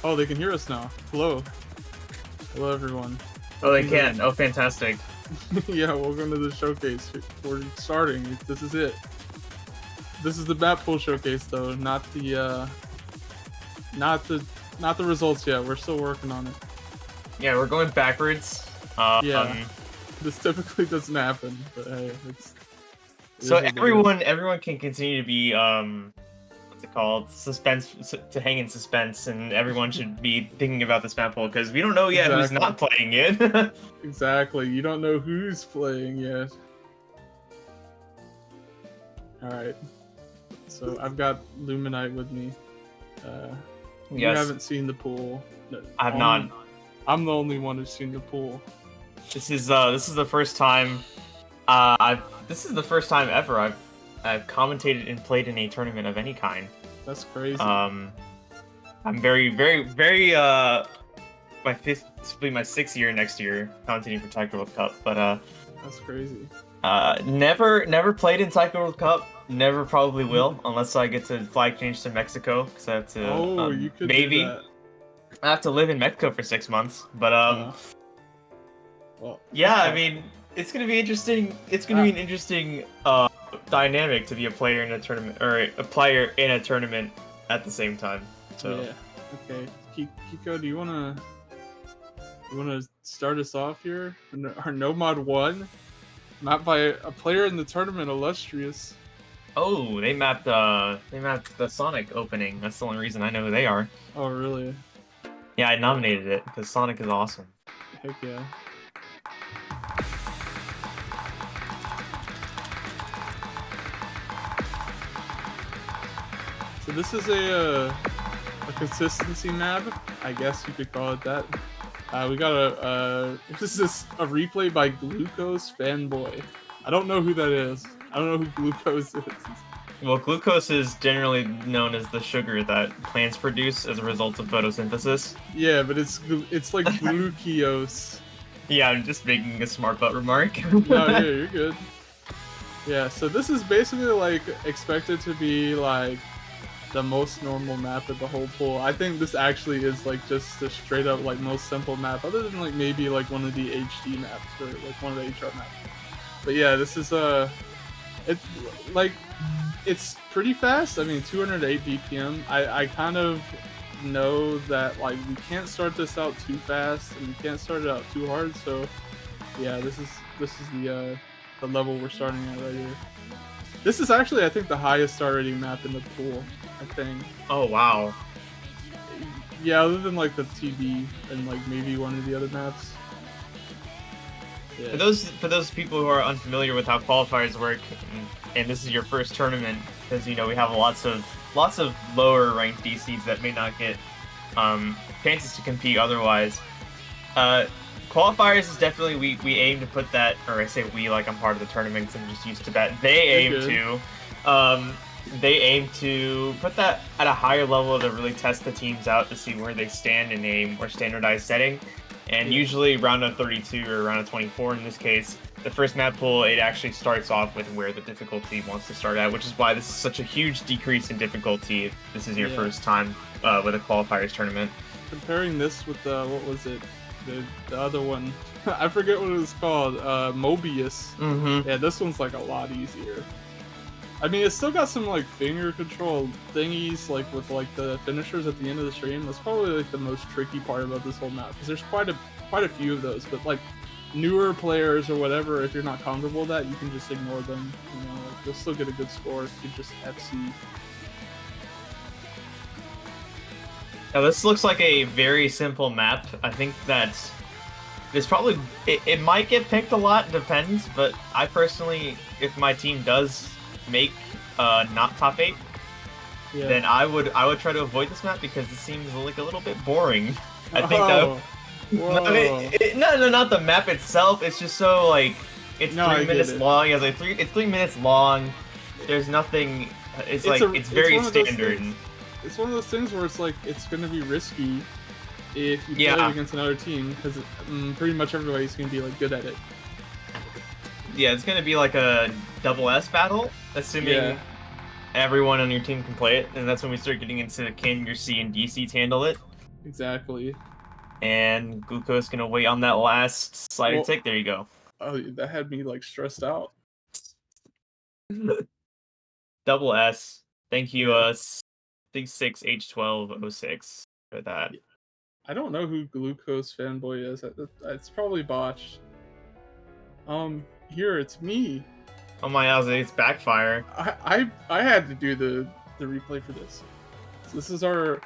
Oh, they can hear us now. Hello. Hello, everyone. Oh, they can. Oh, fantastic. Yeah, welcome to the showcase. We're starting. This is it. This is the map pool showcase, though, not the results yet. We're still working on it. Yeah, we're going backwards. Yeah, this typically doesn't happen, but hey, so everyone can continue to be what's it called? To hang in suspense, and everyone should be thinking about this map pool because we don't know yet who's not playing it. Exactly. You don't know who's playing yet. All right. So I've got Luminite with me. You haven't seen the pool. No, I've not. I'm the only one who's seen the pool. This is the first time. This is the first time ever I've commentated and played in a tournament of any kind. That's crazy. I'm very this will be my 6th year next year commentating for Taiko World Cup, but that's crazy. Never played in Taiko World Cup. Never probably will unless I get to flag change to Mexico because I have to. Oh, you could maybe do that. I have to live in Mexico for 6 months, but well, yeah, I mean it's gonna be interesting. It's gonna be an interesting dynamic to be a player in a tournament or a player in a tournament at the same time. So yeah, okay. Kiko, do you wanna start us off here? Our No Mod 1, mapped by a player in the tournament, Illustrious. Oh, they mapped the Sonic opening. That's the only reason I know who they are. Oh, really? Yeah, I nominated it because Sonic is awesome. Heck yeah. So this is a consistency map, I guess you could call it that. We got a replay by Glucose Fanboy. I don't know who that is. I don't know who glucose is. Well, glucose is generally known as the sugar that plants produce as a result of photosynthesis. Yeah, but it's like glucose. Yeah, I'm just making a smart butt remark. No, yeah, you're good. Yeah, so this is basically like expected to be like the most normal map of the whole pool. I think this actually is like just a straight up like most simple map, other than like maybe like one of the HD maps or like one of the HR maps. But yeah, this is it's pretty fast. I mean, 208 BPM. I kind of know that like we can't start this out too fast and we can't start it out too hard. So yeah, this is the level we're starting at right here. This is actually, I think, the highest star rating map in the pool. I think. Oh wow. Yeah, other than like the TV and like maybe one of the other maps. Yeah. For those people who are unfamiliar with how qualifiers work, and this is your first tournament, because you know we have lots of lower ranked DCs that may not get chances to compete otherwise. Qualifiers is definitely we aim to put that, or I say we like I'm part of the tournament because I'm just used to that. They aim to put that at a higher level to really test the teams out to see where they stand in a more standardized setting. And usually round of 32 or round of 24 in this case, the first map pool, it actually starts off with where the difficulty wants to start at, which is why this is such a huge decrease in difficulty if this is your first time with a qualifiers tournament. Comparing this with what was it? The other one, I forget what it was called, Mobius. Mm-hmm. Yeah, this one's like a lot easier. I mean, it's still got some like finger control thingies, like with like the finishers at the end of the stream. That's probably like the most tricky part about this whole map because there's quite a few of those. But like newer players or whatever, if you're not comfortable with that, you can just ignore them. You know, like, you'll still get a good score if you just FC. Now this looks like a very simple map. I think that this probably it might get picked a lot, depends. But I personally, if my team does make not top 8, then I would try to avoid this map because it seems like a little bit boring. I think that no, not the map itself. It's just so like it's 3 minutes long. It's 3 minutes long. There's nothing. It's very standard. It's one of those things where it's like it's gonna be risky if you play it against another team because pretty much everybody's gonna be like good at it. Yeah, it's gonna be like a double S battle, assuming everyone on your team can play it, and that's when we start getting into can your C and D seeds handle it. Exactly. And Glucose gonna wait on that last slider Well, tick. There you go. oh, that had me like stressed out. Double S. Thank you, Yeah. 66H1206 for that. I don't know who Glucose Fanboy is. It's probably botched. Here it's me. Oh my god, it's backfire. I had to do the replay for this. So this is our.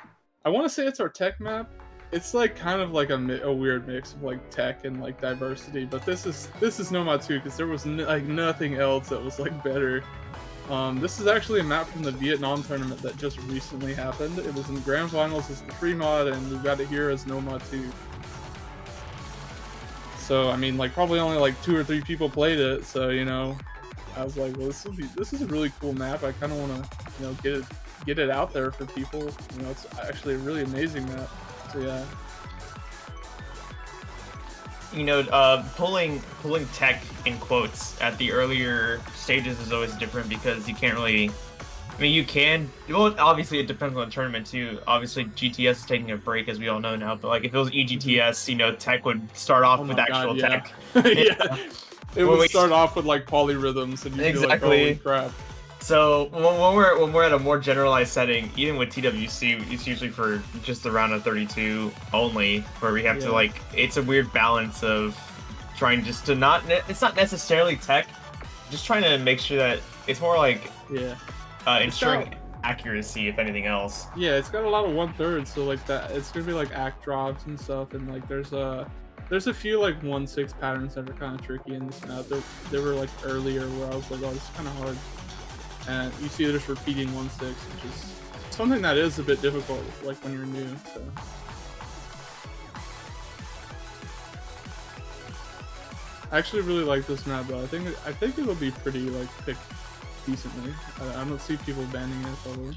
I want to say it's our tech map. It's like kind of like a weird mix of like tech and like diversity, but this is Nomad 2 because there was like nothing else that was like better. This is actually a map from the Vietnam tournament that just recently happened. It was in the grand finals as the free mod, and we got it here as Nomad 2. So I mean, like probably only like 2 or 3 people played it. So you know, I was like, well, this is a really cool map. I kind of want to get it out there for people. You know, it's actually a really amazing map. So yeah. You know, pulling tech in quotes at the earlier stages is always different because you can't really. I mean, you can. Well, obviously, it depends on the tournament too. Obviously, GTS is taking a break, as we all know now. But like, if it was EGTS, you know, tech would start off with actual tech. Yeah. It would start off with like polyrhythms, and you'd be like, holy crap. So when we're at a more generalized setting, even with TWC, it's usually for just the round of 32 only, where we have to like, it's a weird balance of trying just to not, it's not necessarily tech, just trying to make sure that it's more like ensuring accuracy, if anything else. Yeah, it's got a lot of 1/3, so like that, it's gonna be like act drops and stuff, and like there's a few like 1/6 patterns that are kind of tricky in this map. They were like earlier where I was like, oh, this is kind of hard. And you see they're just repeating 1/6, which is something that is a bit difficult, like when you're new. So I actually really like this map, though. I think it'll be pretty like picked decently. I don't see people banning it probably.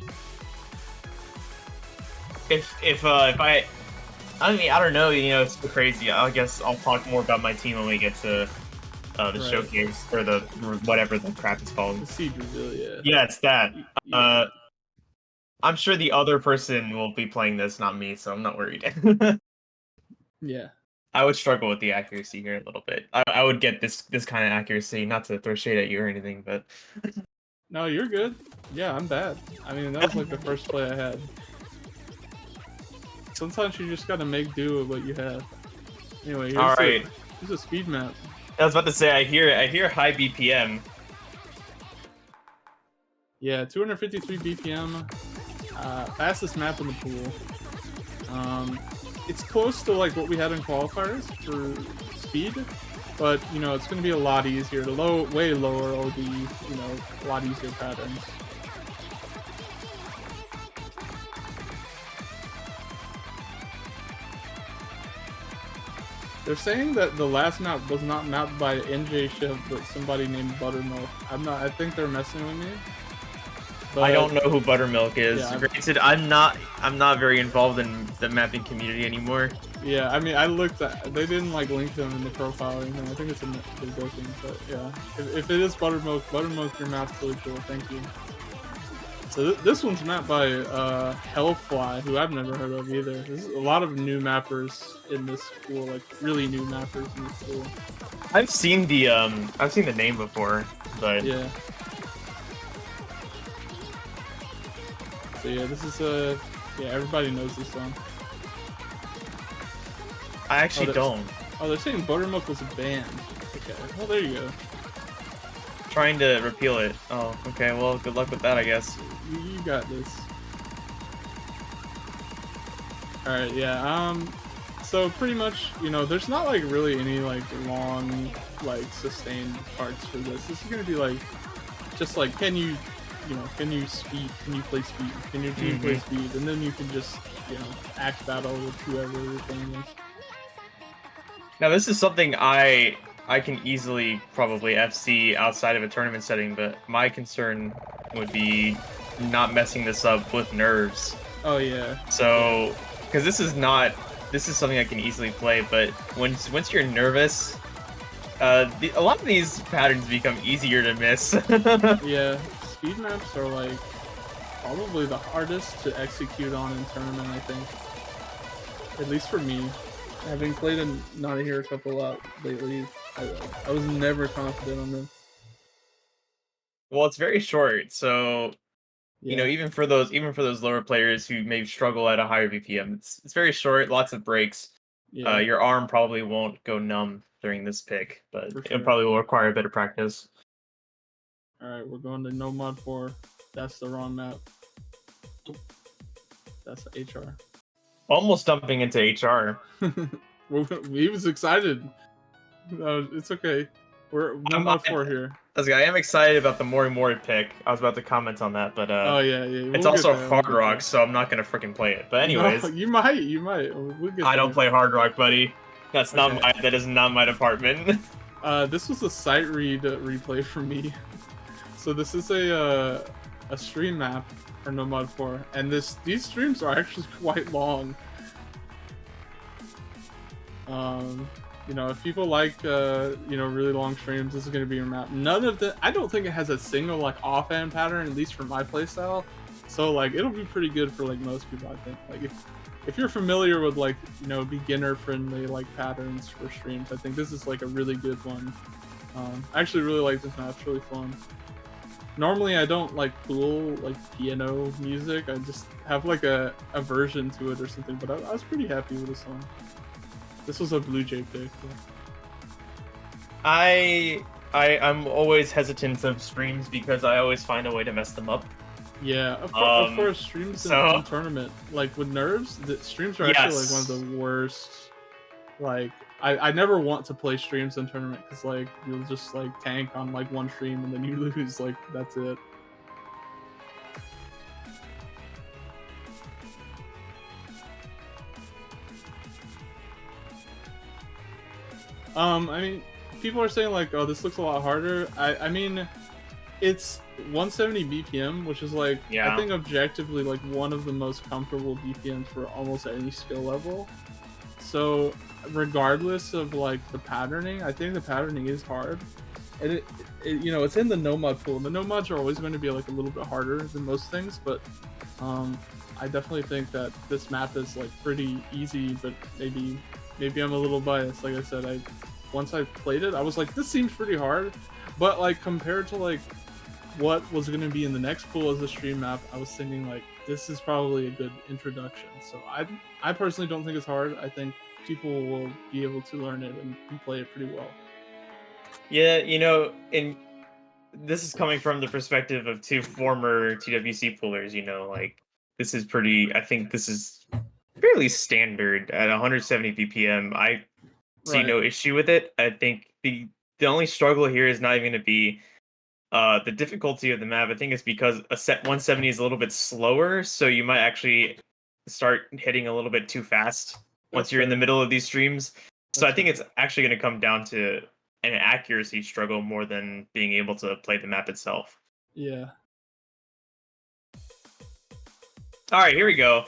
If I mean, I don't know. You know, it's crazy. I guess I'll talk more about my team when we get to the showcase, or the whatever the crap it's called. The Siege Reveal, yeah. Yeah, it's that. Yeah. I'm sure the other person will be playing this, not me, so I'm not worried. Yeah. I would struggle with the accuracy here a little bit. I would get this kind of accuracy, not to throw shade at you or anything, but... No, you're good. Yeah, I'm bad. I mean, that was like the first play I had. Sometimes you just gotta make do with what you have. Anyway, here's a speed map. I was about to say, I hear high BPM. Yeah, 253 BPM. Fastest map in the pool. It's close to like what we had in qualifiers for speed, but you know it's going to be a lot easier. Way lower OD, you know, a lot easier patterns. They're saying that the last map was not mapped by NJ Shift, but somebody named Buttermilk. I think they're messing with me. But, I don't know who Buttermilk is. Yeah, Granted, I'm not very involved in the mapping community anymore. Yeah, I mean, I looked at. They didn't like link them in the profile or anything. I think it's in the booking, but yeah. If it is Buttermilk, your map's really cool. Thank you. So this one's mapped by Hellfly, who I've never heard of either. There's a lot of new mappers in this pool, like really new mappers in this pool. I've seen the name before, but yeah. So yeah, this is yeah, everybody knows this song. I actually don't. Oh, they're saying Buttermilk was a band. Okay, well there you go. Trying to repeal it. Oh, okay. Well, good luck with that, I guess. You got this. All right, yeah. So pretty much, you know, there's not like really any like long, like sustained parts for this. This is gonna be like, just like, can you speed? Can you play speed? Can your team play speed? And then you can just, you know, act battle with whoever you're playing with. Now, this is something I can easily probably FC outside of a tournament setting, but my concern would be not messing this up with nerves. Oh yeah. So, because this is something I can easily play, but once you're nervous, a lot of these patterns become easier to miss. Yeah, speed maps are like probably the hardest to execute on in tournament, I think. At least for me, having played a Not a Hero Cup a lot lately, I was never confident on them. Well, it's very short, so you know, Yeah, even for those lower players who may struggle at a higher BPM, it's very short, lots of breaks. yeah, Your arm probably won't go numb during this pick, but for it sure. probably will require a bit of practice. All right, we're going to No Mod 4. That's the wrong map. That's HR. Almost dumping into HR. He was excited. No, it's okay. We're No Mod 4 here. I am excited about the Mori Mori pick. I was about to comment on that, but Oh yeah. it's We'll also get there, Hard Rock, so I'm not gonna freaking play it. But anyways, no, you might. We'll get I don't there. play Hard Rock, buddy. That is not my department. This was a sight read replay for me. So this is a stream map for No Mod 4, and these streams are actually quite long. You know, if people like you know, really long streams, this is gonna be your map. None of the I don't think it has a single like offhand pattern, at least for my playstyle. So like it'll be pretty good for like most people, I think. Like if you're familiar with like, you know, beginner friendly like patterns for streams, I think this is like a really good one. I actually really like this map, it's really fun. Normally I don't like cool like piano music, I just have like a version to it or something, but I was pretty happy with this one. This was a Blue Jay pick. Yeah. I'm always hesitant of streams because I always find a way to mess them up. Yeah, of course, streams in tournament, like with nerves, the streams are actually like one of the worst. Like, I never want to play streams in tournament because like you'll just like tank on like one stream and then you lose. Like that's it. I mean, people are saying like, oh, this looks a lot harder. I mean, it's 170 BPM, which is like, I think objectively like one of the most comfortable BPMs for almost any skill level. So regardless of like the patterning, I think the patterning is hard. And it you know, it's in the no mod pool. The no mods are always going to be like a little bit harder than most things, but I definitely think that this map is like pretty easy, but maybe I'm a little biased. Like I said, once I played it, I was like, this seems pretty hard, but like compared to like what was going to be in the next pool as a stream map, I was thinking like this is probably a good introduction. So I personally don't think it's hard. I think people will be able to learn it and play it pretty well. Yeah, you know, and this is coming from the perspective of two former TWC poolers, you know, like this is pretty, I think this is fairly standard at 170 BPM. I see no issue with it. I think the only struggle here is not even going to be the difficulty of the map. I think it's because a set 170 is a little bit slower, so you might actually start hitting a little bit too fast once you're in the middle of these streams. So I think it's actually going to come down to an accuracy struggle more than being able to play the map itself. Yeah. All right, here we go.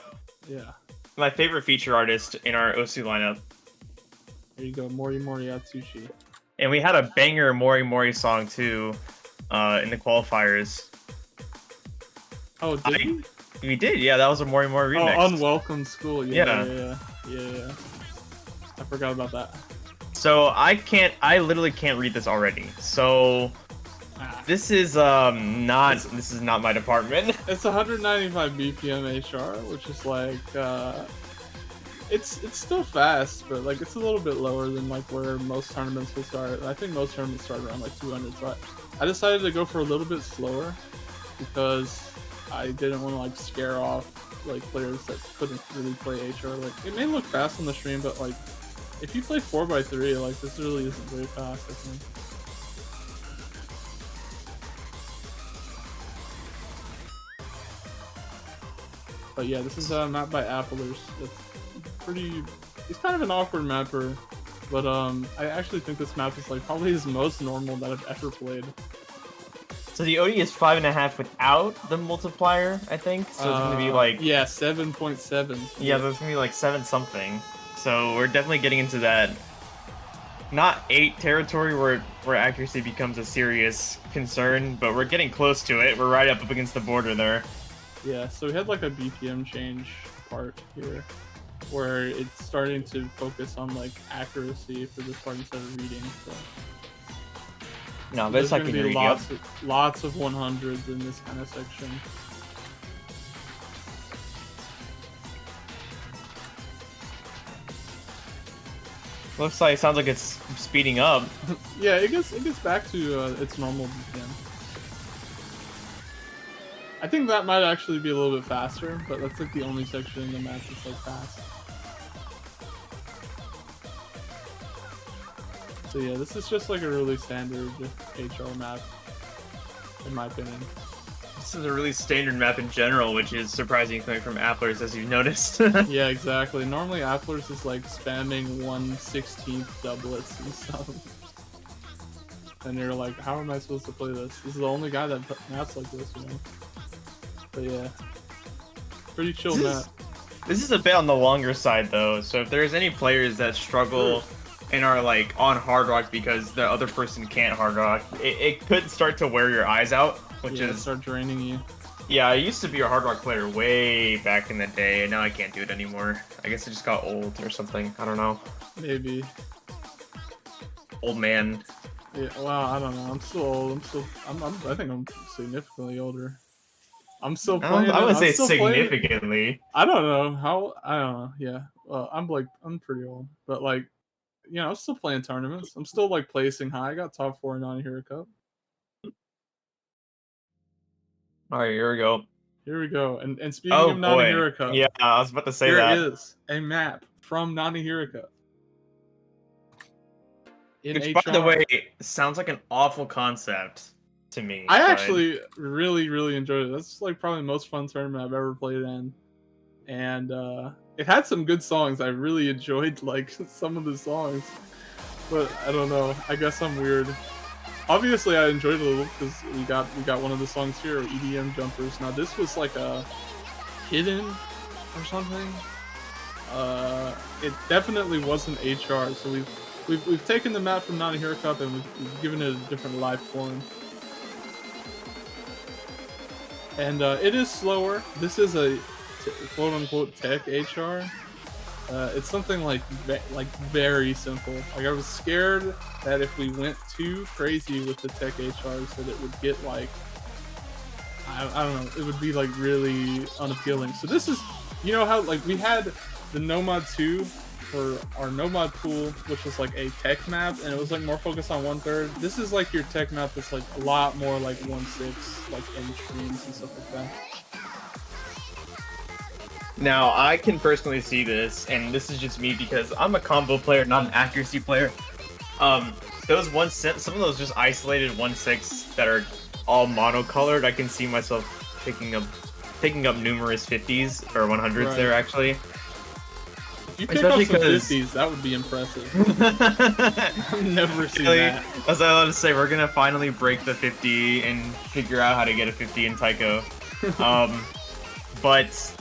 Yeah. My favorite feature artist in our Osu lineup. There you go, Mori Mori Atsushi. And we had a banger Mori Mori song too in the qualifiers. Oh, did we? We did, yeah. That was a Mori Mori remix. Oh, Unwelcome School. Yeah. I forgot about that. So I literally can't read this already. So this is not my department. It's 195 BPM HR, which is like it's still fast, but like it's a little bit lower than like where most tournaments will start. I think most tournaments start around like 200. So I decided to go for a little bit slower because I didn't want to like scare off like players that couldn't really play HR. Like it may look fast on the stream, but like if you play 4x3, like this really isn't very fast, I think. But yeah, this is a map by Applers. It's kind of an awkward mapper, but I actually think this map is like probably his most normal that I've ever played. So the OD is 5.5 without the multiplier, I think. So it's gonna be like 7.7. Yeah, that's gonna be like 7 something. So we're definitely getting into that not 8 territory where accuracy becomes a serious concern, but we're getting close to it. We're right up against the border there. Yeah, so we had like a BPM change part here. where it's starting to focus on like accuracy for this part instead of reading. So No, there's this I going to can be read. lots of 100s in this kind of section. Looks like, sounds like it's speeding up. Yeah, it gets back to its normal BPM. I think that might actually be a little bit faster, but that's like the only section in the map that's like fast. So yeah, this is just like a really standard HR map, in my opinion. This is a really standard map in general, which is surprising coming from Applers, as you've noticed. Yeah, exactly. Normally Applers is like spamming 1/16 doublets and stuff. And you're like, how am I supposed to play this? This is the only guy that maps like this, you know? But yeah, pretty chill map. This is a bit on the longer side, though, so if there's any players that struggle and are like on hard rock because the other person can't hard rock, it could start to wear your eyes out, which is start draining you. Yeah, I used to be a hard rock player way back in the day, and now I can't do it anymore. I guess I just got old or something. I don't know. Maybe. Old man. Yeah, well, I don't know. I'm still old. I think I'm significantly older. I'm still playing. I would say significantly. significantly. I don't know how. I don't know. Yeah. Well, I'm pretty old, but like, you know, I'm still playing tournaments. I'm still like placing high. I got top 4 in Non-Hero Cup. All right, here we go. Here we go. And speaking of Non-Hero Cup, yeah, I was about to say here that. is a map from Non-Hero Cup. Which, by the way, sounds like an awful concept to me. I actually really enjoyed it. That's like probably the most fun tournament I've ever played in. And it had some good songs. I really enjoyed like some of the songs. But I don't know. I guess I'm weird. Obviously I enjoyed it a little because we got one of the songs here, EDM Jumpers. Now this was like a hidden or something. It definitely wasn't HR, so we've taken the map from Non-Hero Cup and we've given it a different live form. And it is slower. This is a quote-unquote tech HR. It's something like very simple. Like I was scared that if we went too crazy with the tech HRs that it would get like I don't know, it would be like really unappealing. So this is, you know how like we had the Nomad 2 for our Nomad pool, which was like a tech map, and it was like more focused on 1/3. This is like your tech map that's like a lot more like 1/6, like end streams and stuff like that. Now, I can personally see this, and this is just me because I'm a combo player, not an accuracy player. Those some of those just isolated 1/6 that are all monocolored, I can see myself picking up numerous 50s or 100s there actually. If you pick up some 50s, that would be impressive. I've never seen that. As I was to say, we're gonna finally break the 50 and figure out how to get a 50 in Taiko. But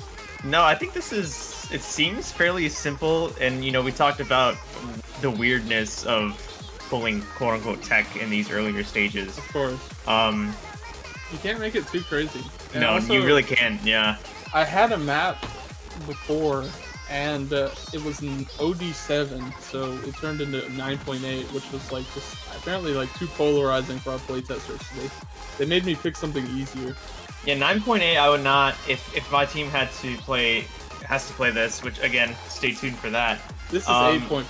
no, I think it seems fairly simple, and you know, we talked about the weirdness of pulling quote-unquote tech in these earlier stages. Of course. You can't make it too crazy. And no, also, you really can't, yeah. I had a map before, and it was an OD7, so it turned into 9.8, which was like just apparently like too polarizing for our playtesters. So they made me pick something easier. Yeah, 9.8 I would not, if my team has to play this, which again, stay tuned for that. This is 8.4,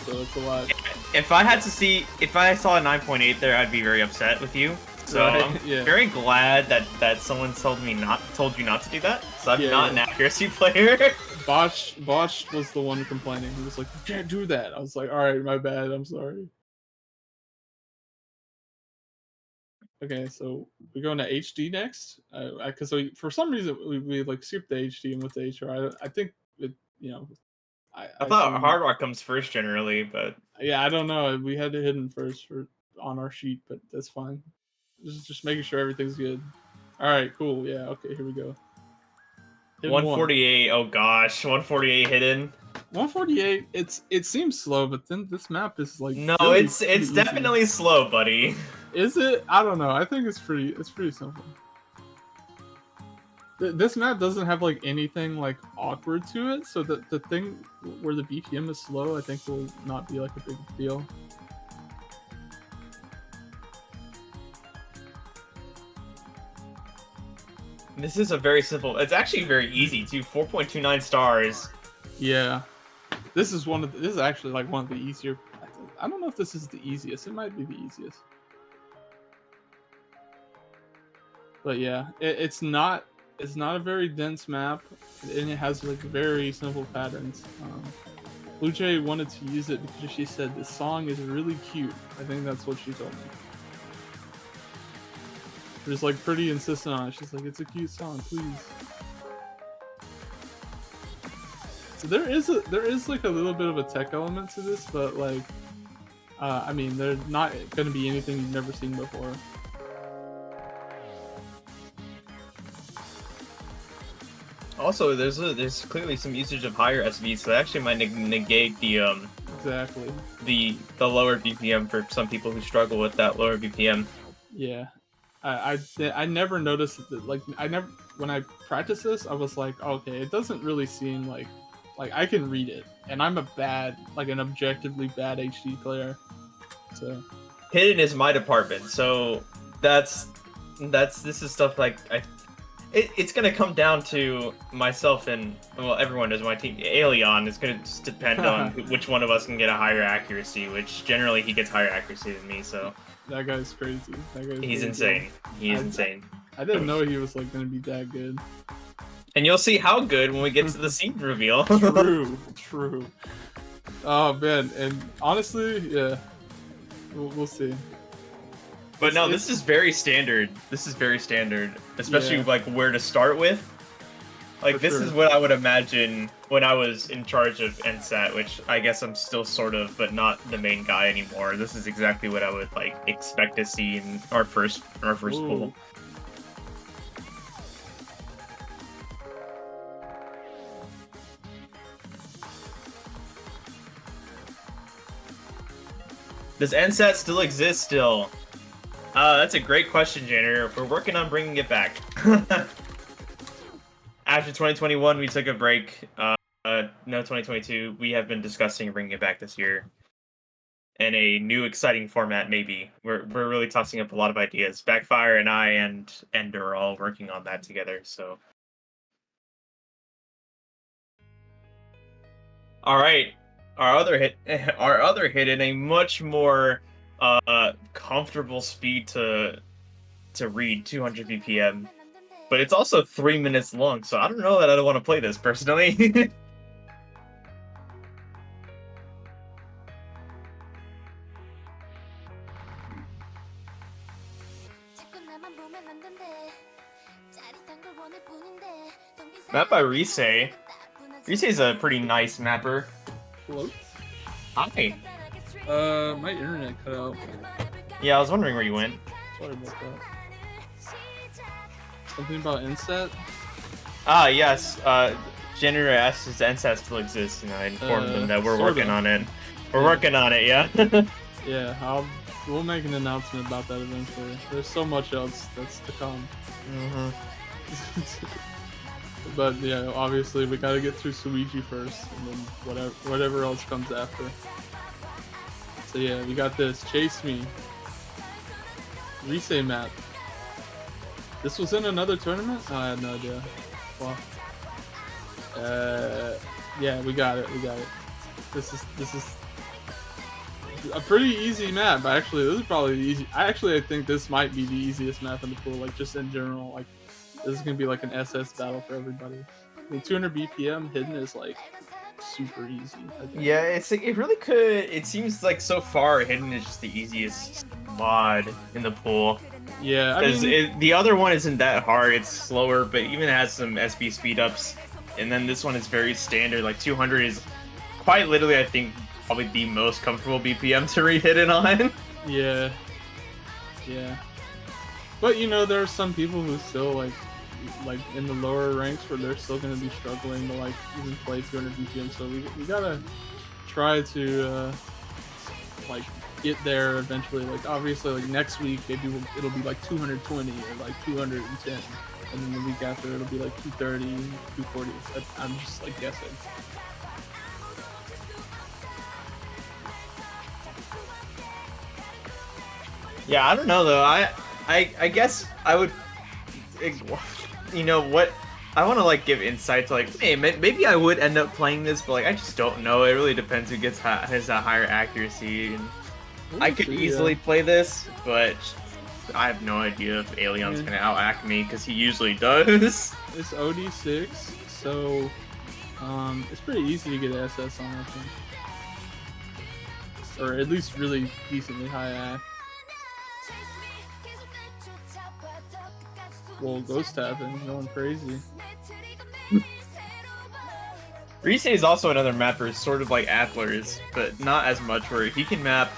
so it's a lot. If I saw a 9.8 there, I'd be very upset with you. So I'm very glad that someone told you not to do that. So I'm not an accuracy player. Botched was the one complaining. He was like, "You can't do that." I was like, "All right, my bad. I'm sorry." Okay, so we're going to HD next. Because for some reason we like skipped the HD and went to HR. I think it, you know. I thought hard rock comes first generally, but yeah, I don't know. We had it hidden first on our sheet, but that's fine. Just making sure everything's good. All right, cool. Yeah, okay, here we go. Hidden 148. Oh gosh, 148 hidden. 148. It seems slow, but then this map is like no, really it's definitely slow, buddy. Is it? I don't know. I think it's pretty simple. This map doesn't have like anything like awkward to it, so the thing where the BPM is slow, I think will not be like a big deal. This is a very simple. It's actually very easy too. 4.29 stars. Yeah, this is this is actually like one of the easier. I don't know if this is the easiest. It might be the easiest. But yeah, it's not a very dense map, and it has like very simple patterns. Blue Jay wanted to use it because she said the song is really cute. I think that's what she told me. She was like pretty insistent on it. She's like, it's a cute song, please. So there is like a little bit of a tech element to this, but like, I mean, there's not going to be anything you've never seen before. Also, there's clearly some usage of higher SVs, so that actually might negate the exactly the lower BPM for some people who struggle with that lower BPM. Yeah, I never noticed that. Like when I practiced this, I was like, okay, it doesn't really seem like I can read it, and I'm an objectively bad HD player. So hidden is my department, so this is stuff like it's gonna come down to myself and, well, everyone is my team. Aelion is gonna just depend on which one of us can get a higher accuracy, which generally he gets higher accuracy than me, so. That guy's crazy. He's insane. He is insane. I didn't know he was like gonna be that good. And you'll see how good when we get to the scene reveal. True. Oh man, and honestly, yeah, we'll see. But no, this is very standard. This is very standard, especially like where to start with. Like this is what I would imagine when I was in charge of NSAT, which I guess I'm still sort of, but not the main guy anymore. This is exactly what I would like expect to see in our first pool. Does NSAT still exist still? That's a great question, Janitor. We're working on bringing it back. After 2021, we took a break. No, 2022, we have been discussing bringing it back this year. And a new exciting format, maybe. We're really tossing up a lot of ideas. Backfire and I and Ender are all working on that together, so. Alright. Our other hit in a much more comfortable speed to read, 200 BPM, but it's also 3 minutes long, so I don't know that I don't want to play this personally. Map by Rise. Rise is a pretty nice mapper. Hello? Hi. My internet cut out. Yeah, I was wondering where you went. Sorry about that. Something about NSAT? Ah, yes. Janitor asked if NSAT still exists, and I informed them that we're working on it. We're working on it, yeah? Yeah, we'll make an announcement about that eventually. There's so much else that's to come. But yeah, obviously we gotta get through Suiji first, and then whatever else comes after. So yeah, we got this. Chase Me. Rise map. This was in another tournament? Oh, I had no idea. Well, yeah, we got it. This is a pretty easy map. Actually, this is probably easy. I think this might be the easiest map in the pool. Like just in general, like this is gonna be like an SS battle for everybody. The 200 BPM hidden is like super easy. I think. Yeah, it really could. It seems like so far hidden is just the easiest mod in the pool. Yeah, because the other one isn't that hard. It's slower, but even has some SB speed ups. And then this one is very standard. Like 200 is quite literally, I think, probably the most comfortable BPM to read hidden on. Yeah. But you know, there are some people who still like in the lower ranks where they're still going to be struggling to like even play 200 BPM. So we gotta try to like get there eventually. Like obviously, like next week maybe it'll be like 220 or like 210. and then the week after it'll be like 230, 240. I'm just like guessing. Yeah, I don't know though. I guess I would, you know what? I want to like give insight to like, hey, maybe I would end up playing this, but like I just don't know. It really depends who has a higher accuracy. And I could easily play this, but I have no idea if Alion's gonna out-act me because he usually does. It's OD6, so it's pretty easy to get SS on, I think, or at least really decently high act. Well, ghost tapping, going crazy. Rise is also another mapper, sort of like Athlers, but not as much, where he can map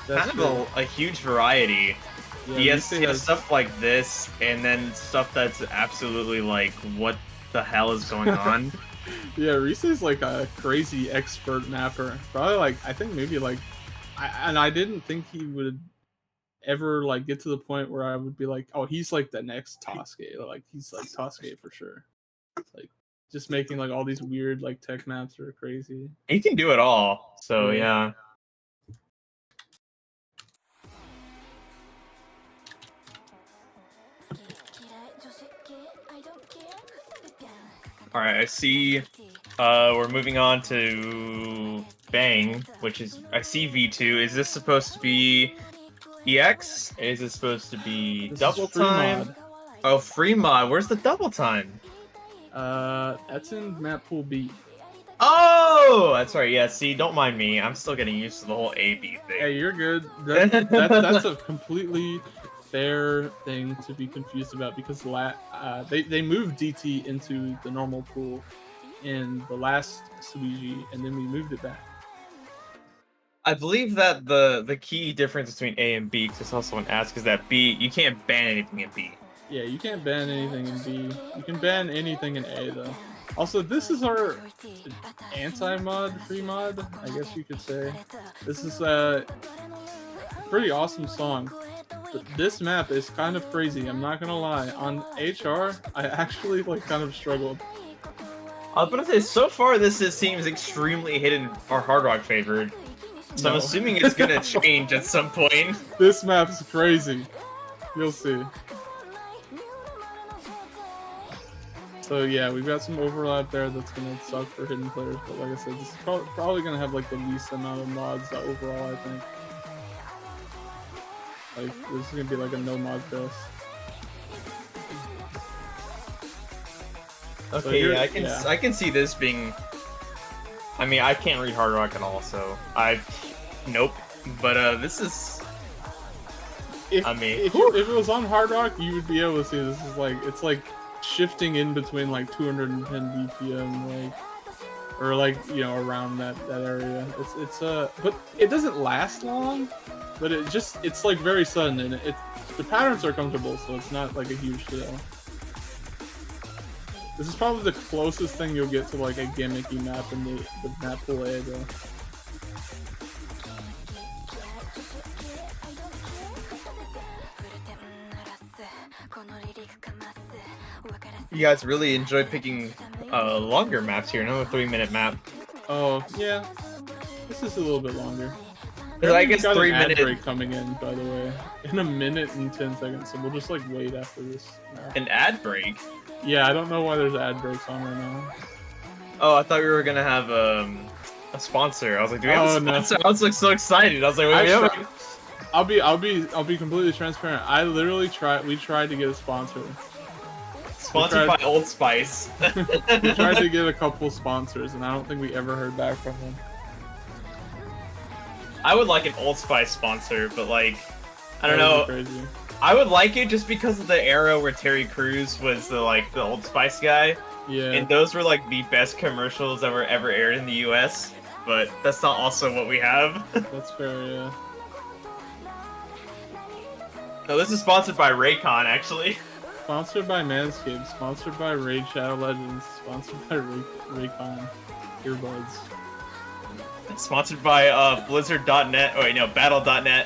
kind of a huge variety. Yeah, he has stuff like this, and then stuff that's absolutely like, what the hell is going on? Yeah, Rise is like a crazy expert mapper. Probably like, I think maybe like, I didn't think he would ever like get to the point where I would be like, oh, he's like the next Tosuke. Like he's like Tosuke for sure. Like just making like all these weird like tech maps are crazy. He can do it all. So yeah. All right, I see. We're moving on to Bang, which is, I see V2. Is this supposed to be EX? Is it supposed to be double time? Mod. Oh, free mod. Where's the double time? That's in map pool B. Oh, that's right. Yeah. See, don't mind me. I'm still getting used to the whole AB thing. Hey, you're good. That's a completely fair thing to be confused about because they moved DT into the normal pool in the last Suigi, and then we moved it back. I believe that the key difference between A and B, because it's also an ask, is that B, you can't ban anything in B. Yeah, you can't ban anything in B. You can ban anything in A, though. Also, this is our anti-mod, free mod, I guess you could say. This is a pretty awesome song. But this map is kind of crazy, I'm not gonna lie. On HR, I actually like kind of struggled. I was gonna say, so far this seems extremely hidden or Hard Rock favored. So I'm assuming it's gonna change at some point. This map's crazy. You'll see. So yeah, we've got some overlap there that's gonna suck for hidden players, but like I said, this is probably gonna have like the least amount of mods overall, I think. Like, this is gonna be like a no mod fest. Okay, so yeah, I can see this being. I mean, I can't read Hard Rock at all, so nope. But this is. If it was on Hard Rock, you would be able to see this is like, it's like shifting in between like 210 BPM, like, or like, you know, around that area. It's but it doesn't last long, but it's like very sudden, and the patterns are comfortable, so it's not like a huge deal. This is probably the closest thing you'll get to like a gimmicky map in the map pool A, though. You guys really enjoy picking longer maps here, no? A 3-minute map. Oh yeah, this is a little bit longer. I guess 3 minutes break coming in, by the way, in 1 minute and 10 seconds. So we'll just like wait after this map. An ad break? Yeah, I don't know why there's ad breaks on right now. Oh, I thought we were gonna have a sponsor. I was like, do we have a sponsor? No. I was like so excited. I was like, wait, I'll be completely transparent. We tried to get a sponsor. Sponsored by Old Spice. We tried to get a couple sponsors, and I don't think we ever heard back from them. I would like an Old Spice sponsor, but like, I don't know. Crazy. I would like it just because of the era where Terry Crews was the Old Spice guy. Yeah. And those were like the best commercials that were ever aired in the US. But that's not also what we have. That's fair, yeah. No, this is sponsored by Raycon, actually. Sponsored by Manscaped, sponsored by Raid Shadow Legends, sponsored by Raycon earbuds. Sponsored by Blizzard.net. Oh wait, no, Battle.net.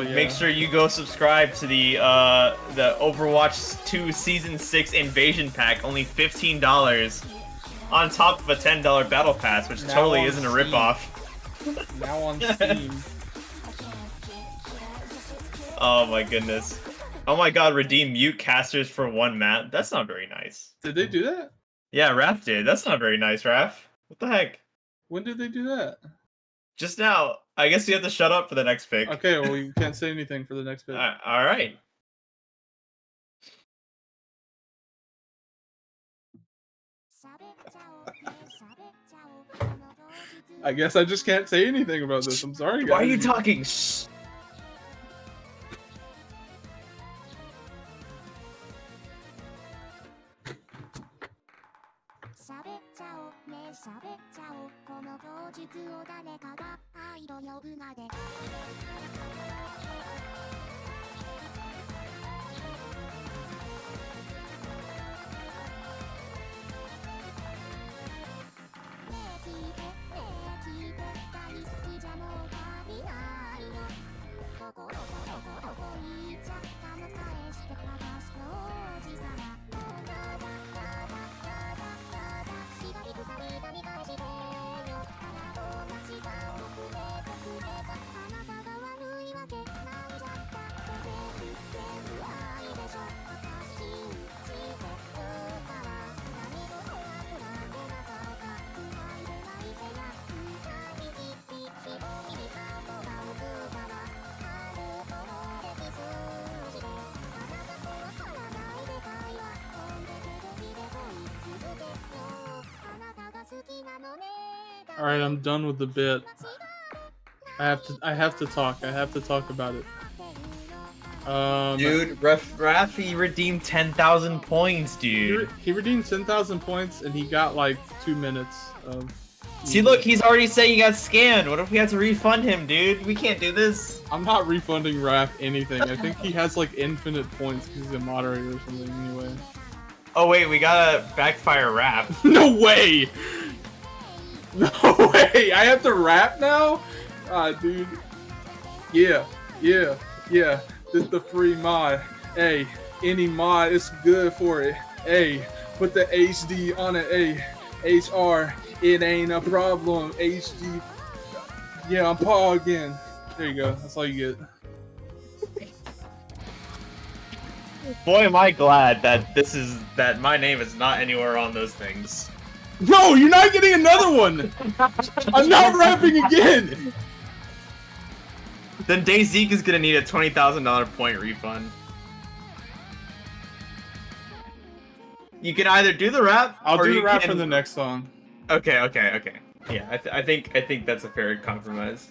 yeah. Make sure you go subscribe to the Overwatch 2 Season 6 Invasion Pack, only $15, on top of a $10 Battle Pass, which Now totally on isn't a Steam. ripoff. Now on Steam. Oh my goodness. Oh my god, redeem mute casters for 1 map. That's not very nice. Did they do that? Yeah, Raph did. That's not very nice, Raph. What the heck? When did they do that? Just now. I guess you have to shut up for the next pick. Okay, well, you can't say anything for the next pick. Alright. I guess I just can't say anything about this. I'm sorry, guys. Why are you talking? Shh. All right, I'm done with the bit. I have to talk. I have to talk about it. Dude, Rafi redeemed 10,000 points, dude. He redeemed 10,000 points, and he got like 2 minutes of. See, look, he's already saying he got scammed. What if we had to refund him, dude? We can't do this. I'm not refunding Raph anything. I think he has like infinite points because he's a moderator or something. Anyway. Oh wait, we gotta backfire rap. No way! No way! I have to rap now? Ah, dude. Yeah. This is the free mod. Hey, any mod is good for it. Hey, put the HD on it. Hey, HR, it ain't a problem. HD. Yeah, I'm Paul again. There you go. That's all you get. Boy, am I glad that my name is not anywhere on those things. No, you're not getting another one! I'm not rapping again! Then DayZeke is gonna need a $20,000 point refund. You can either do the rap, I'll or do the you rap can... for the next song. Okay. Yeah, I think that's a fair compromise.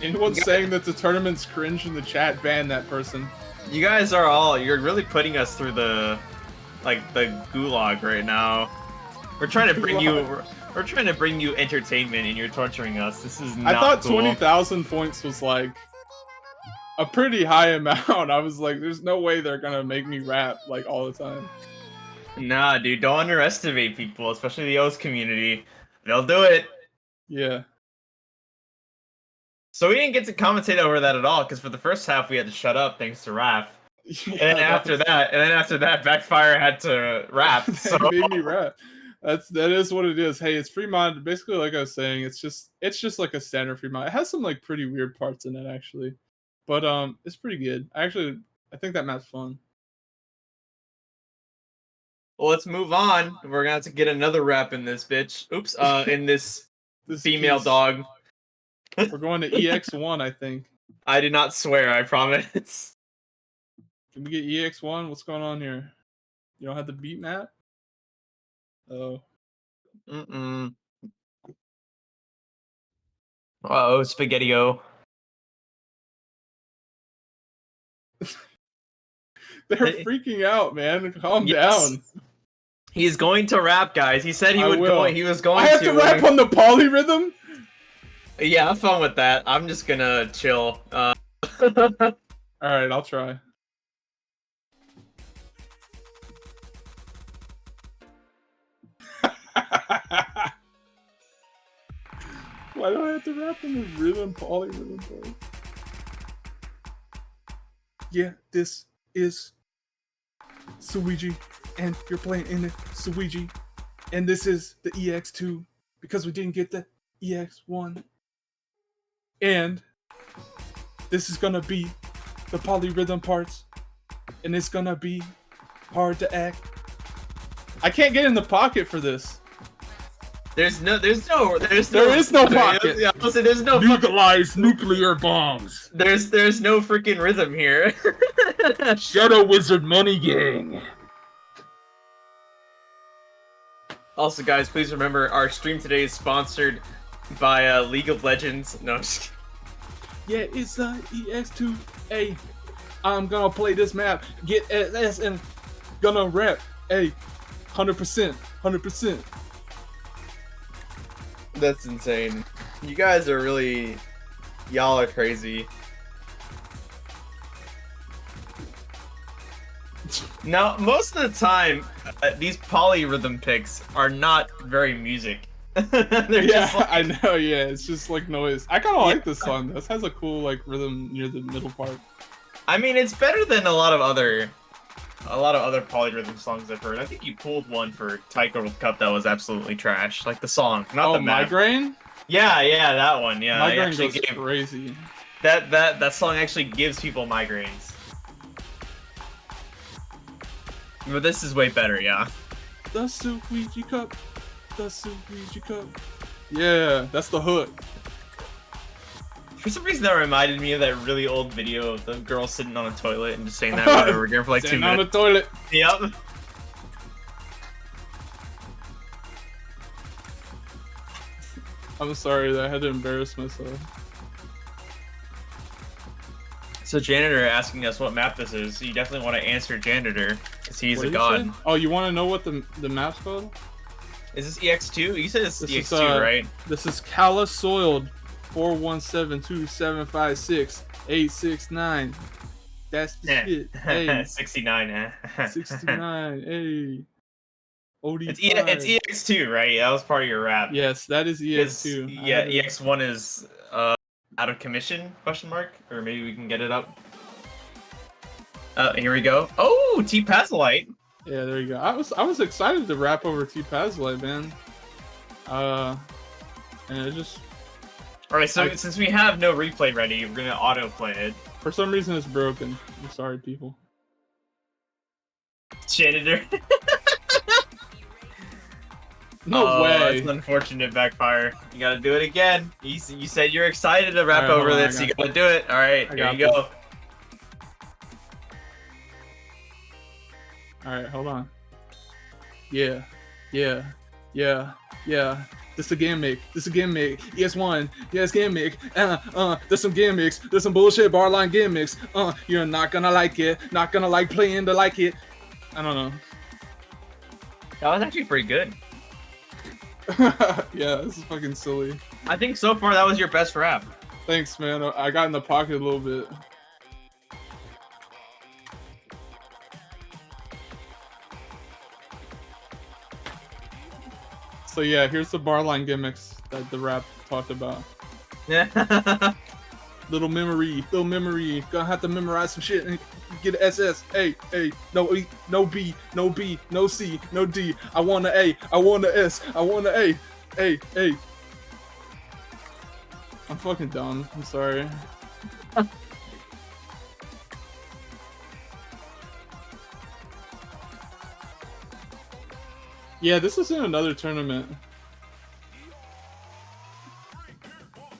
Anyone saying that the tournament's cringe in the chat, ban that person. You guys you're really putting us through the gulag right now. We're trying to bring you entertainment and you're torturing us. This is not I thought cool. 20,000 points was like a pretty high amount. I was like, there's no way they're gonna make me rap like all the time. Nah, dude, don't underestimate people, especially the O's community. They'll do it. Yeah. So we didn't get to commentate over that at all, because for the first half we had to shut up thanks to Raph. Yeah, and then after that, Backfire had to rap. So they made me rap. That is what it is. Hey, it's free mod. Basically, like I was saying, it's just like a standard free mod. It has some like pretty weird parts in it actually, but it's pretty good. I think that map's fun. Well, let's move on. We're gonna have to get another rap in this bitch. Oops. In this female piece. dog. We're going to EX1, I think. I did not swear. I promise. Can we get EX1? What's going on here? You don't have the beat map? Oh. Uh-oh, Spaghetti-O. They're freaking out, man. Calm down. He's going to rap, guys. He said he was going to. I have to rap on the polyrhythm? Yeah, have fun with that. I'm just gonna chill. Alright, I'll try. Why do I have to rap in the rhythm, polyrhythm part? Yeah, this is Suigi, and you're playing in the Suigi, and this is the EX2 because we didn't get the EX1, and this is gonna be the polyrhythm parts, and it's gonna be hard to act. I can't get in the pocket for this. There is no pocket. Yeah, there's no Legalize nuclear bombs. There's no freaking rhythm here. Shadow Wizard Money Gang. Also, guys, please remember our stream today is sponsored by League of Legends. No, I'm just Yeah, it's EX2A. I'm gonna play this map, get SS, and gonna rap. 100%, 100%. That's insane. You guys are really... Y'all are crazy. Now, most of the time, these polyrhythm picks are not very music. They're just like... I know, yeah, it's just like noise. I kinda like this song. This has a cool like rhythm near the middle part. I mean, it's better than a lot of other polyrhythm songs I've heard. I think you pulled one for Taiko World Cup that was absolutely trash. Like the song, not the map. Migraine? Yeah, that one. Yeah, Migraine goes crazy. That song actually gives people migraines. But this is way better, yeah. The Suigi Cup. The Suigi Cup. Yeah, that's the hook. For some reason, that reminded me of that really old video of the girl sitting on a toilet and just saying that over and over again for like 2 minutes. On the toilet. Yep. I'm sorry that I had to embarrass myself. So Janitor asking us what map this is. You definitely want to answer Janitor because he's a god. Oh, you want to know what the map's called? Is this EX2? You said it's EX2, right? This is Kala Soiled 41727568669. That's the shit. Hey. 69, 69. Hey. OD5. It's EX2, right? That was part of your rap. Yes, that is EX2. Yeah, EX1 is out of commission? Question mark? Or maybe we can get it up. Here we go. Oh, T-Pazolite. Yeah, there you go. I was excited to rap over T-Pazolite, man. And it just... Alright, so since we have no replay ready, we're gonna auto-play it. For some reason, it's broken. I'm sorry, people. Janitor. No way. That's an unfortunate backfire. You gotta do it again. You said you're excited to rap over this, so you gotta do it. Alright, here you go. Alright, hold on. Yeah. This a gimmick. ES1. Yes, gimmick. There's some gimmicks. There's some bullshit barline gimmicks. You're not gonna like it. Not gonna like playing to like it. I don't know. That was actually pretty good. Yeah, this is fucking silly. I think so far that was your best rap. Thanks, man. I got in the pocket a little bit. So yeah, here's the barline gimmicks that the rap talked about. Yeah. Little memory. Gonna have to memorize some shit and get an SS. A, no E, no B, no B, no C, no D. I want an A, I want an S, I want an A. I'm fucking dumb. I'm sorry. Yeah, this is in another tournament.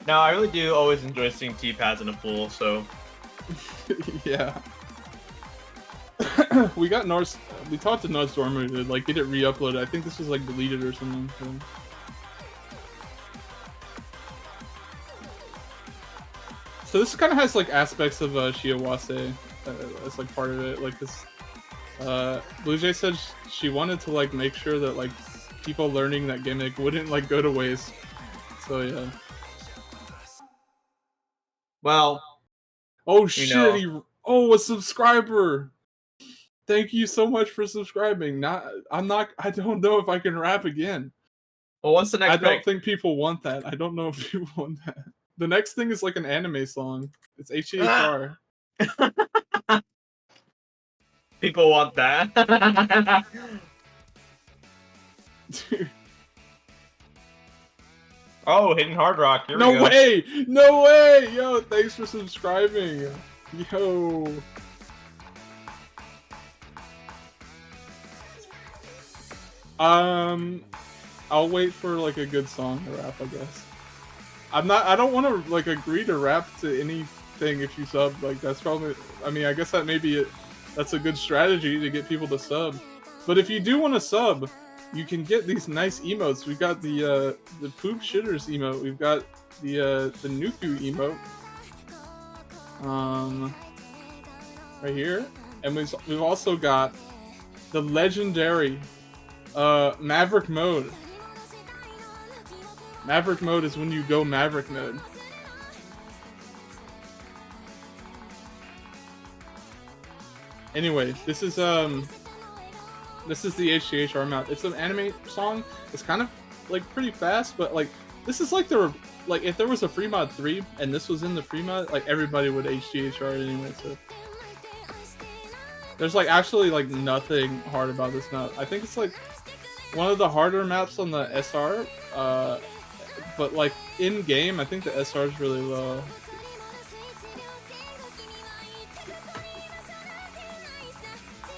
No, I really do always enjoy seeing T-Pads in a pool, so... Yeah. We got Norse... We talked to Norse Dormer to, like, get it re-uploaded. I think this was, like, deleted or something. So this kind of has, like, aspects of Shiawase as, like, part of it. Like, this... Blue Jay said she wanted to, like, make sure that, like, people learning that gimmick wouldn't, like, go to waste. So, yeah. Well... Oh, shit! Oh, a subscriber! Thank you so much for subscribing. I don't know if I can rap again. Well, what's the next I don't pick? think people want that. I don't know if people want that. The next thing is like an anime song. It's HHR. People want that. Dude. Oh, Hidden Hard Rock. Here we No go. way! No way! Yo, thanks for subscribing. Yo. I'll wait for like a good song to rap, I guess. I don't want to like agree to rap to anything if you sub. Like that's probably, I mean, I guess that may be it. That's a good strategy to get people to sub. But if you do want to sub, you can get these nice emotes. We've got the poop shitters emote. We've got the Nuku emote. Right here, and we've also got the legendary Maverick mode. Maverick mode is when you go Maverick mode. Anyway, this is the HCHR map. It's an anime song. It's kind of like pretty fast, but like this is like like if there was a free mod 3 and this was in the free mod, like everybody would HCHR it anyway. So there's like actually like nothing hard about this map. I think it's like one of the harder maps on the SR. But like in game, I think the SR is really low.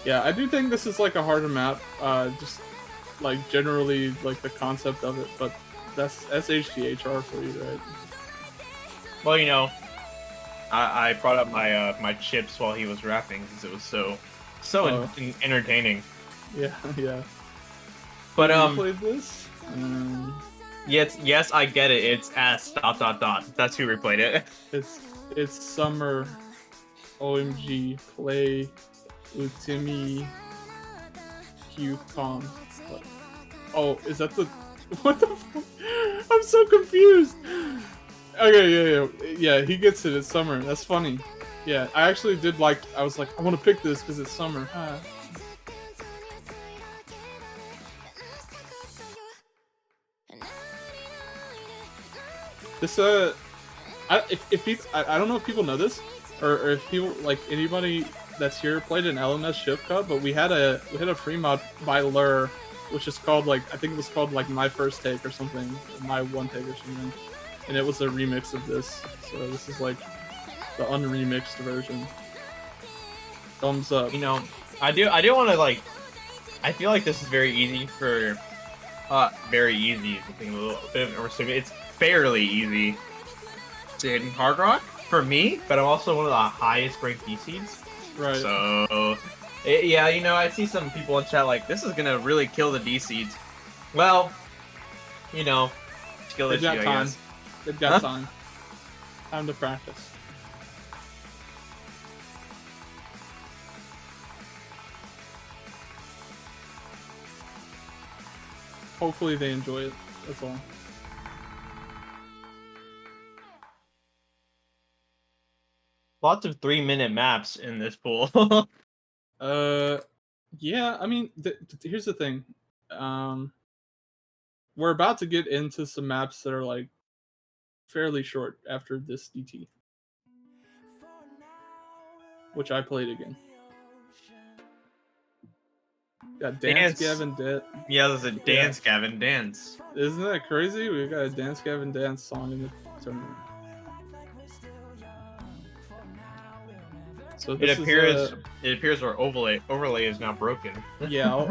Yeah, I do think this is like a harder map. Just like generally like the concept of it, but that's HDHR for you, right? Well, you know, I brought up my my chips while he was rapping because it was so entertaining. Yeah, yeah. But you played this? Yes, I get it. It's S ... That's who replayed it. It's Summer. OMG. Play Utimi QCOM. Oh, is that the... What the fuck? I'm so confused. Okay, yeah, he gets it. It's Summer. That's funny. Yeah, I actually did like... I was like, I want to pick this because it's Summer. This I don't know if people know this, or if people like anybody that's here played an LMS Shift Cup, but we had a free mod by Lur, which is called like I think it was called like My First Take or something, My One Take or something, and it was a remix of this. So this is like the unremixed version. Thumbs up. You know, I do want to like. I feel like this is very easy for. Very easy. A little bit of overstatement. It's fairly easy to hit in Hard Rock for me, but I'm also one of the highest ranked D seeds. Right. So, yeah, you know, I see some people in chat like this is gonna really kill the D seeds. Well, you know, skill issue, I guess. They've got time. Time to practice. Hopefully they enjoy it. That's all. Lots of 3-minute maps in this pool. Yeah. I mean, here's the thing. We're about to get into some maps that are like fairly short after this DT, which I played again. Got Dance Gavin Dance. Yeah, there's a Dance Gavin Dance. Isn't that crazy? We got a Dance Gavin Dance song in the tournament. So it appears our overlay is now broken. Yeah,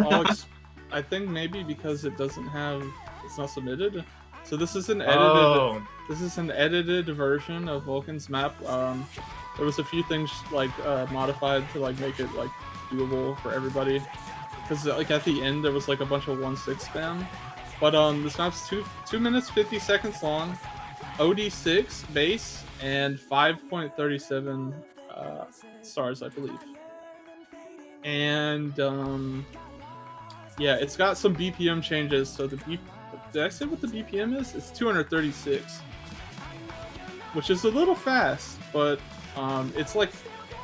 I think maybe because it's not submitted. So this is an edited. This is an edited version of Vulcan's map. There was a few things like modified to like make it like doable for everybody. Because like at the end there was like a bunch of 1-6 spam, but this map's 2 minutes 50 seconds long, OD6 base, and 5.37 stars, I believe. And yeah, it's got some BPM changes. So did I say what the BPM is? It's 236, which is a little fast, but it's like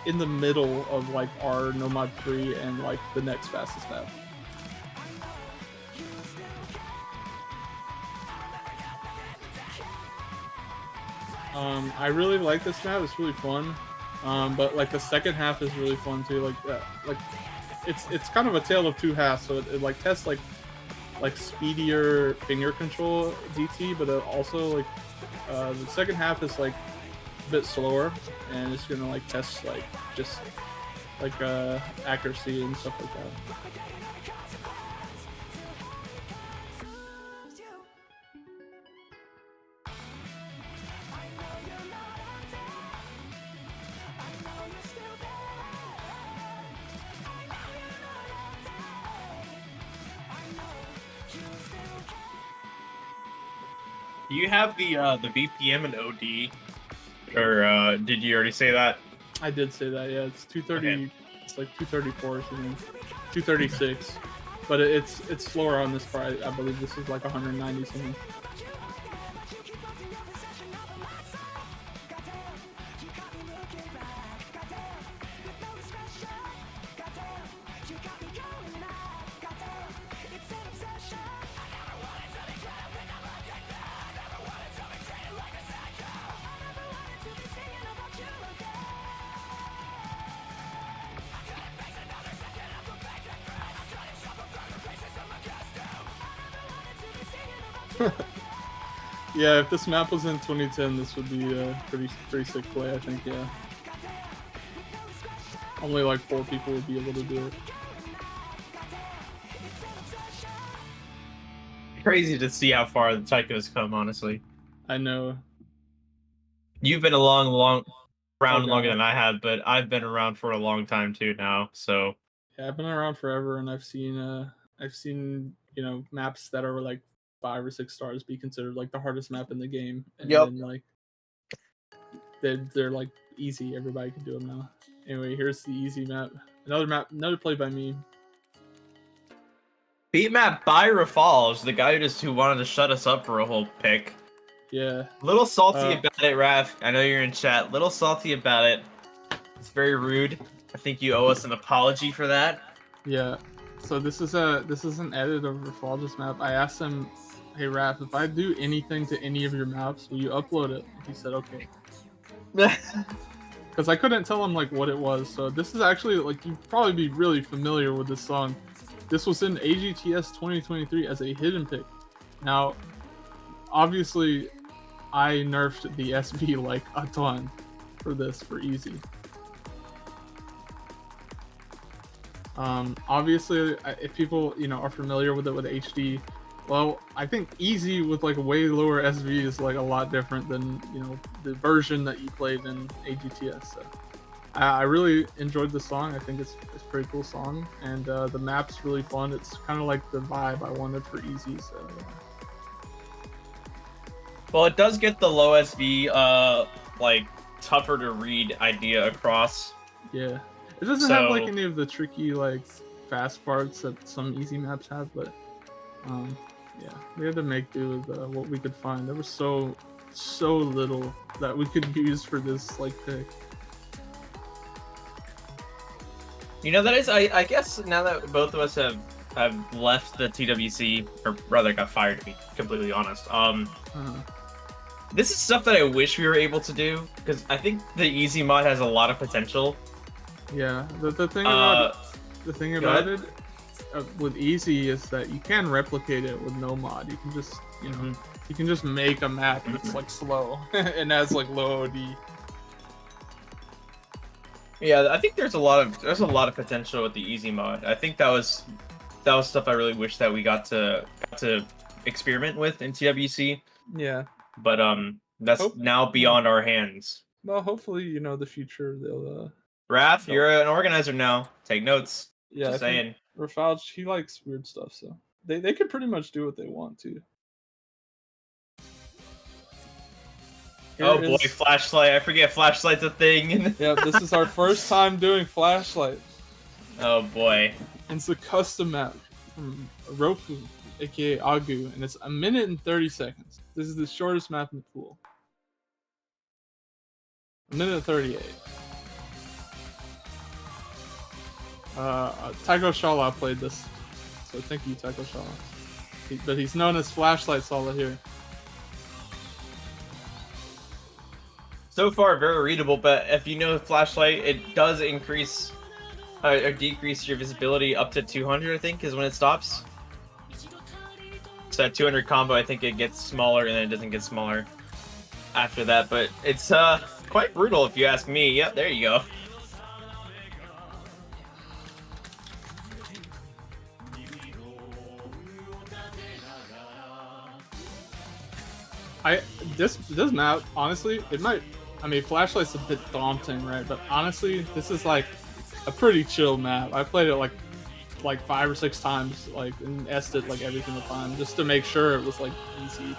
in the middle of like our No Mod 3 and like the next fastest map. I really like this map. It's really fun. But like the second half is really fun too. Like it's kind of a tale of two halves. So it like tests like speedier finger control DT, but it also like the second half is like a bit slower, and it's gonna like test like just like accuracy and stuff like that. Do you have the BPM and OD, or did you already say that? I did say that. Yeah, it's 230. Okay. It's like 234 or something. 236, but it's slower on this part. I believe this is like 190 something. Yeah, if this map was in 2010, this would be a pretty sick play, I think. Yeah, only like 4 people would be able to do it. Crazy to see how far the Tycho's come, honestly. I know. You've been around Oh, longer God. than I have, but I've been around for a long time too now. So Yeah, I've been around forever, and I've seen you know maps that are like 5 or 6 stars be considered like the hardest map in the game, and Yep. then like they're like easy. Everybody can do them now. Anyway, here's the easy map. Another play by me. beat map by Rafals, the guy who wanted to shut us up for a whole pick. Yeah. Little salty about it, Raph. I know you're in chat. Little salty about it. It's very rude. I think you owe us an apology for that. Yeah. So this is an edit of Rafal's map. I asked him, "Hey Raph, if I do anything to any of your maps, will you upload it?" He said, "Okay." Because I couldn't tell him like what it was. So this is actually like you'd probably be really familiar with this song. This was in AGTS 2023 as a hidden pick. Now, obviously, I nerfed the SB like a ton for this for easy. Obviously, if people are familiar with it with HD, well, I think easy with like a way lower SV is like a lot different than the version that you played in AGTS. So I really enjoyed the song. I think it's a pretty cool song, and the map's really fun. It's kind of like the vibe I wanted for easy. So well, it does get the low SV, like tougher to read idea across. yeah, it doesn't have like any of the tricky like fast parts that some easy maps have, but yeah, we had to make do with what we could find. There was so little that we could use for this like pick. That is, I guess now that both of us have left the TWC, or rather got fired, to be completely honest. This is stuff that I wish we were able to do, because I think the easy mod has a lot of potential. Yeah, the thing about it with easy is that you can replicate it with no mod. You can just you can just make a map that's like slow and has like low OD. Yeah, I think there's a lot of potential with the easy mod. I think that was stuff I really wish that we got to experiment with in TWC. Yeah, but that's now beyond our hands. Well, hopefully the future they'll. Raph, you're an organizer now. Take notes. Yeah, just saying. Rafal, he likes weird stuff, so they could pretty much do what they want to. Oh boy, flashlight! I forget flashlight's a thing. Yeah, this is our first time doing flashlight. Oh boy. It's a custom map from Rofu, aka Agu, and it's 1 minute and 30 seconds. This is the shortest map in the pool. 1 minute and 38. Taiko Shala played this, so thank you, Taiko Shala. But he's known as Flashlight Sala here. So far, very readable, but if you know flashlight, it does increase or decrease your visibility up to 200, I think, is when it stops. So at 200 combo, I think it gets smaller, and then it doesn't get smaller after that. But it's quite brutal, if you ask me. Yep, there you go. This map, honestly, it might. I mean, flashlight's a bit daunting, right? But honestly, this is like a pretty chill map. I played it like 5 or 6 times, like, and S'd it like every single time just to make sure it was like easy.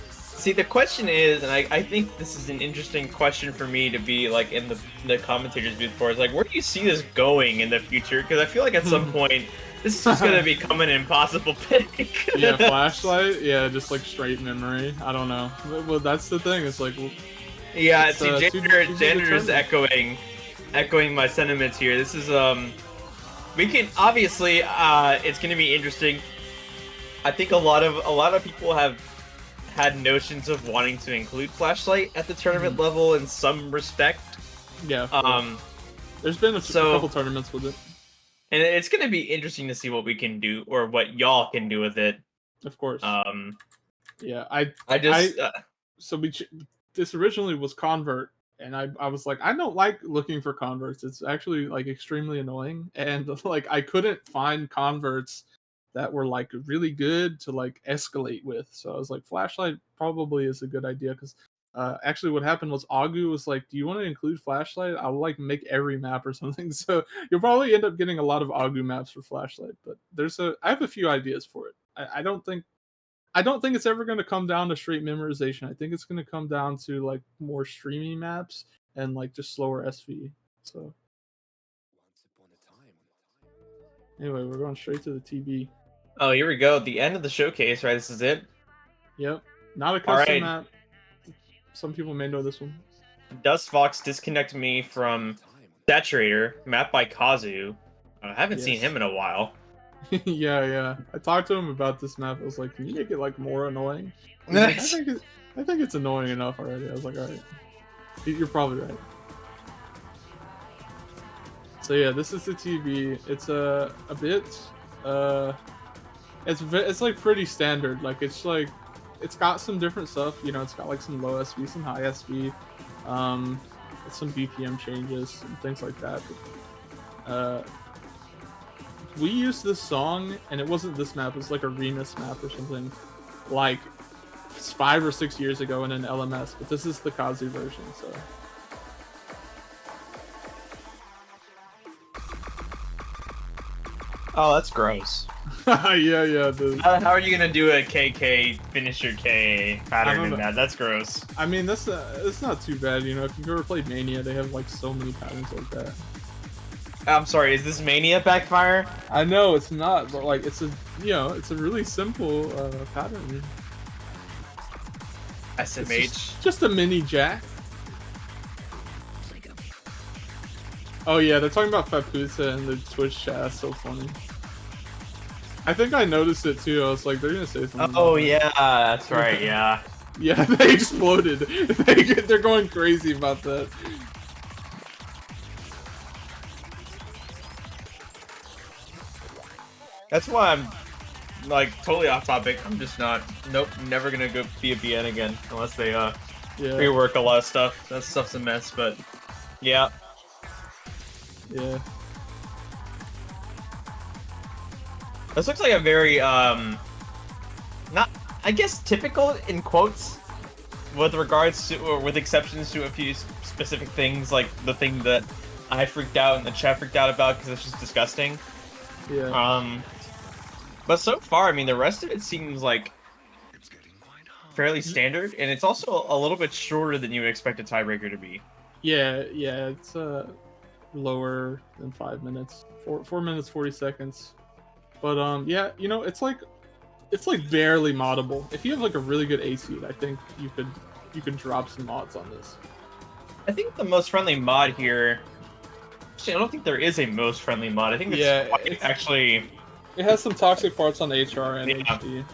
See, the question is, and I think this is an interesting question for me to be like in the commentators booth for, is like, where do you see this going in the future? Because I feel like at some point this is just gonna become an impossible pick. Yeah, flashlight. Yeah, just like straight memory. I don't know. Well, that's the thing. It's like, yeah. See, Janitor is echoing my sentiments here. This is we can obviously it's gonna be interesting. I think a lot of people have had notions of wanting to include flashlight at the tournament level in some respect. Yeah. There's been a couple tournaments with it. And it's going to be interesting to see what we can do, or what y'all can do with it. Of course. Yeah, so this originally was convert, and I was like, I don't like looking for converts. It's actually like extremely annoying, and like I couldn't find converts that were like really good to like escalate with. So I was like, flashlight probably is a good idea, because actually what happened was Agu was like, do you want to include flashlight? I'll like make every map or something. So you'll probably end up getting a lot of Agu maps for flashlight, but I have a few ideas for it. I don't think it's ever going to come down to straight memorization. I think it's going to come down to like more streaming maps and like just slower SV. So anyway, we're going straight to the TB. Oh, here we go. The end of the showcase, right? This is it? Yep. Not a custom map. Some people may know this one. Dust Fox disconnect me from Saturator, mapped by Kazu. I haven't seen him in a while. Yeah. I talked to him about this map. I was like, can you make it like more annoying? Like, I think it's annoying enough already. I was like, alright. You're probably right. So yeah, this is the TV. It's a bit it's like pretty standard. Like it's got some different stuff, you know. It's got like some low SV, some high SV, some BPM changes and things like that. But, we used this song, and it wasn't this map. It was like a remix map or something, like 5 or 6 years ago in an LMS. But this is the Kazu version, so. Oh, that's gross. yeah, dude. How are you gonna do a KK finisher K pattern in that? That's gross. I mean, it's not too bad, you know. If you've ever played Mania, they have like so many patterns like that. I'm sorry, is this Mania Backfire? I know it's not, but like it's a really simple pattern. SMH. Just a mini jack. Oh yeah, they're talking about Fapusa in the Twitch chat. That's so funny. I think I noticed it too. I was like, they're gonna say something. Oh yeah, that's right. Yeah. Yeah, they exploded. They're going crazy about that. That's why I'm like totally off topic. I'm just not. Nope, never gonna go be a BN again unless they rework a lot of stuff. That stuff's a mess, but yeah. Yeah. This looks like a very not, I guess, typical in quotes with regards to, or with exceptions to a few specific things, like the thing that I freaked out and the chat freaked out about because it's just disgusting. Yeah. But so far, I mean, the rest of it seems like fairly standard, and it's also a little bit shorter than you would expect a tiebreaker to be. Yeah, it's lower than 5 minutes, 4 minutes 40 seconds. But yeah, you know, it's like barely moddable. If you have like a really good A seed, I think you could drop some mods on this. I think the most friendly mod here. Actually, I don't think there is a most friendly mod. I think it's actually. It has some toxic parts on HR and HD.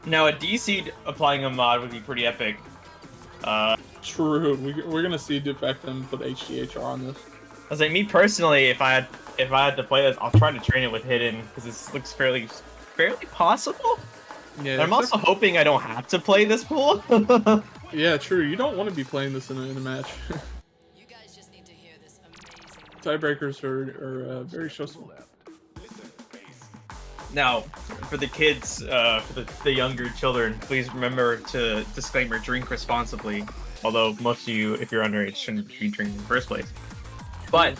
Now a DC applying a mod would be pretty epic. True. We're gonna see Defectum put HDHR on this. I was like, me personally, if I had to play this, I'll try to train it with hidden because this looks fairly possible. Yeah. And I'm also hoping I don't have to play this pool. Yeah, true. You don't want to be playing this in a match. You guys just need to hear this amazing. Tiebreakers are very stressful. Now, for the kids, for the younger children, please remember to disclaimer: drink responsibly. Although most of you, if you're underage, shouldn't be drinking in the first place. But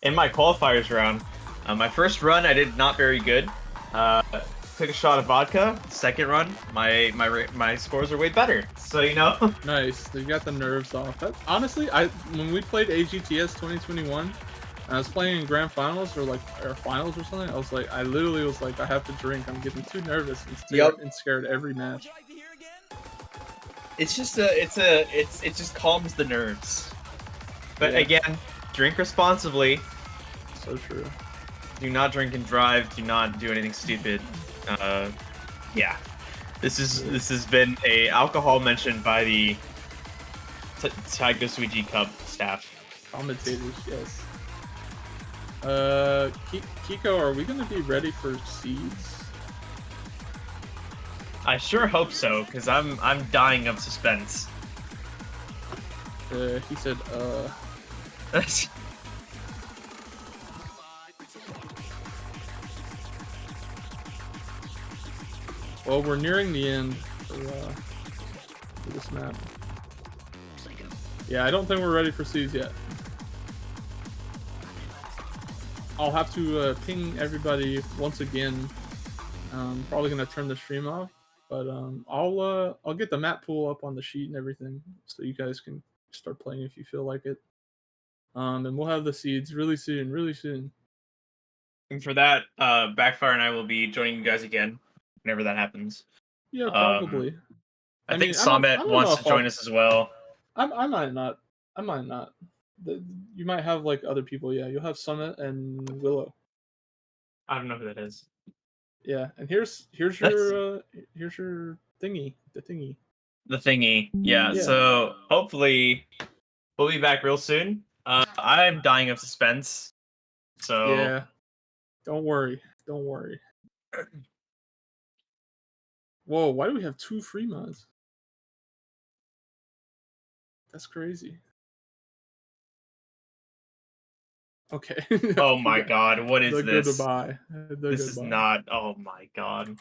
in my qualifiers round, my first run I did not very good. Took a shot of vodka. Second run, my scores are way better. So you know. Nice. You got the nerves off. Honestly, when we played AGTS 2021, I was playing in grand finals or finals or something. I literally was like, I have to drink. I'm getting too nervous and scared every match. It's just it just calms the nerves. But Yeah. again, drink responsibly. So true. Do not drink and drive. Do not do anything stupid. Yeah. This has been a alcohol mentioned by the Tiger Suiji Cup staff. Commentators, yes. Kiko, are we gonna be ready for seeds? I sure hope so, because I'm dying of suspense. He said, Well, we're nearing the end for this map. Yeah, I don't think we're ready for seeds yet. I'll have to ping everybody once again. Probably gonna turn the stream off, but I'll get the map pool up on the sheet and everything, so you guys can start playing if you feel like it. And we'll have the seeds really soon, really soon. And for that, Backfire and I will be joining you guys again whenever that happens. Yeah, probably. I think Summit wants to join us as well. I might not. I might not. You might have like other people. Yeah, you'll have Summit and Willow. I don't know who that is. Yeah, and here's your thingy, the thingy. The thingy. Yeah. So hopefully we'll be back real soon. I'm dying of suspense. So yeah, don't worry. Whoa, why do we have 2 free mods? That's crazy. Okay. Oh my god, what is this? Goodbye. This is not. Oh my god.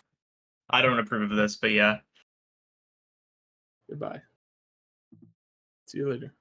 I don't approve of this, but yeah. Goodbye. See you later.